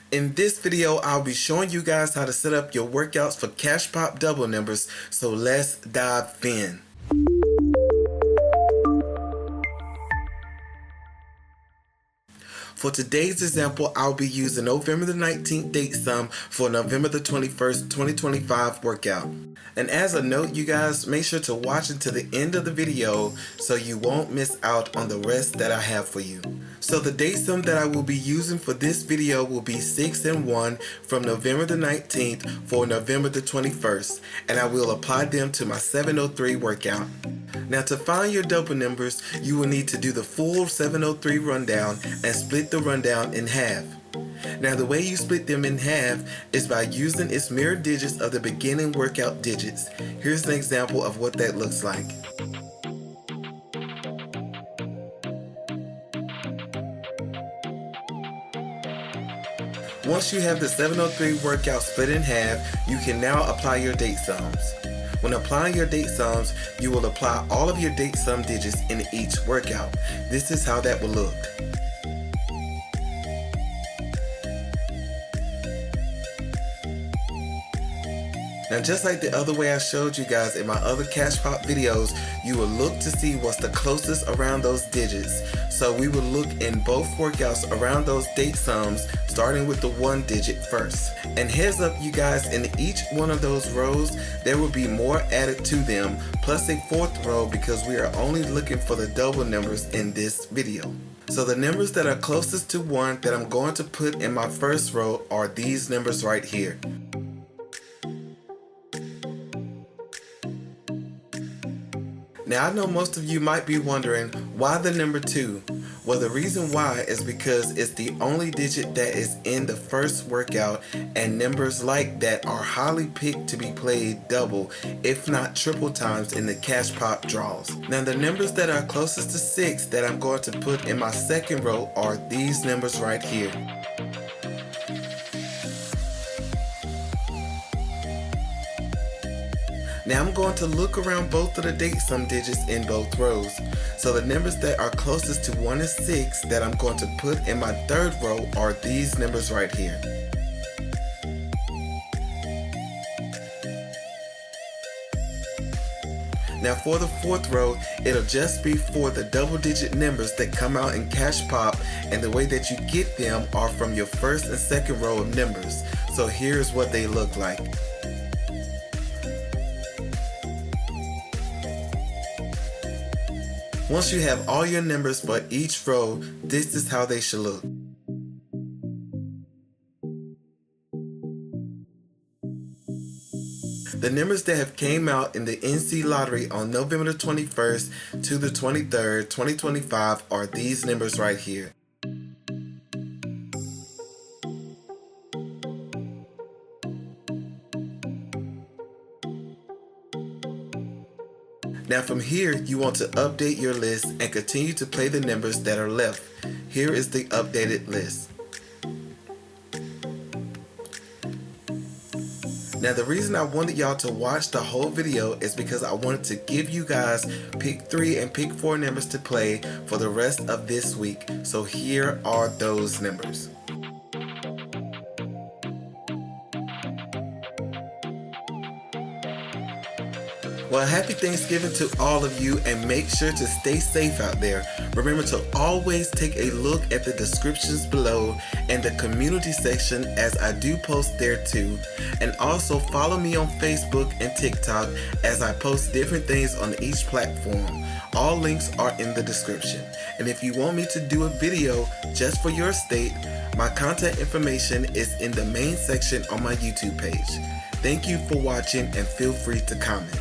In this video, I'll be showing you guys how to set up your workouts for cash pop double numbers, so let's dive in. For today's example, I'll be using November the 19th date sum for November the 21st, 2025 workout. And as a note, you guys, make sure to watch until the end of the video so you won't miss out on the rest that I have for you. So the date sum that I will be using for this video will be 6 and 1 from November the 19th for November the 21st, and I will apply them to my 703 workout. Now to find your double numbers, you will need to do the full 703 rundown and split the rundown in half. Now the way you split them in half is by using its mirror digits of the beginning workout digits. Here's an example of what that looks like. Once you have the 703 workout split in half, you can now apply your date sums. When applying your date sums, you will apply all of your date sum digits in each workout. This is how that will look. Now just like the other way I showed you guys in my other cash pop videos, you will look to see what's the closest around those digits. So we will look in both workouts around those date sums, starting with the 1 digit first. And heads up you guys, in each one of those rows, there will be more added to them, plus a 4th row because we are only looking for the double numbers in this video. So the numbers that are closest to 1 that I'm going to put in my first row are these numbers right here. Now I know most of you might be wondering, why the number 2? Well, the reason why is because it's the only digit that is in the first workout, and numbers like that are highly picked to be played double, if not triple times in the cash pop draws. Now the numbers that are closest to 6 that I'm going to put in my second row are these numbers right here. Now I'm going to look around both of the date sum digits in both rows. So the numbers that are closest to 1 and 6 that I'm going to put in my third row are these numbers right here. Now for the 4th row, it'll just be for the double digit numbers that come out in cash pop, and the way that you get them are from your first and second row of numbers. So here's what they look like. Once you have all your numbers for each row, this is how they should look. The numbers that have came out in the NC lottery on November the 21st to the 23rd, 2025 are these numbers right here. Now from here, you want to update your list and continue to play the numbers that are left. Here is the updated list. Now the reason I wanted y'all to watch the whole video is because I wanted to give you guys pick 3 and pick 4 numbers to play for the rest of this week. So here are those numbers. Well, happy Thanksgiving to all of you, and make sure to stay safe out there. Remember to always take a look at the descriptions below and the community section, as I do post there too. And also follow me on Facebook and TikTok as I post different things on each platform. All links are in the description. And if you want me to do a video just for your state, my contact information is in the main section on my YouTube page. Thank you for watching, and feel free to comment.